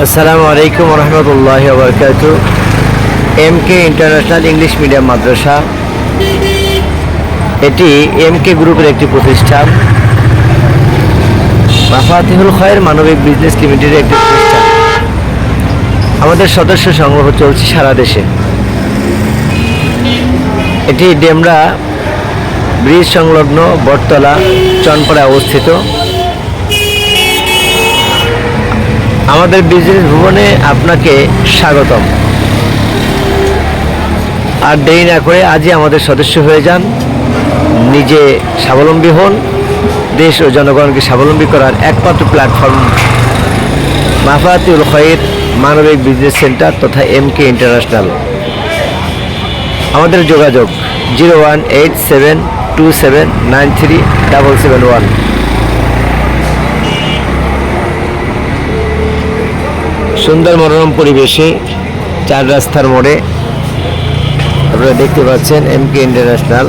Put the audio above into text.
আসসালামু আলাইকুম রহমতুল্লাহি ওয়া বারাকাতুহু। এমকে ইন্টারন্যাশনাল ইংলিশ মিডিয়াম মাদ্রাসা, এটি এমকে গ্রুপের একটি প্রতিষ্ঠান। মাফাতিহুল খয়র মানবিক বিজনেস লিমিটেডের একটি প্রতিষ্ঠান। আমাদের সদস্য সংগ্রহ চলছে সারা দেশে। এটি ডেমরা ব্রিজ সংলগ্ন বটতলা, চনপাড়ায় অবস্থিত। আমাদের বিজনেস ভবনে আপনাকে স্বাগতম। আর দেরি না করে আজই আমাদের সদস্য হয়ে যান, নিজে স্বাবলম্বী হন। দেশ ও জনগণকে স্বাবলম্বী করার একমাত্র প্ল্যাটফর্ম মাফাতিহুল খয়র মানবিক বিজনেস সেন্টার তথা এমকে ইন্টারন্যাশনাল। আমাদের যোগাযোগ 018727937771। সুন্দর মনোরম পরিবেশে চার রাস্তার মোড়ে আপনারা দেখতে পাচ্ছেন এমকে ইন্টারন্যাশনাল।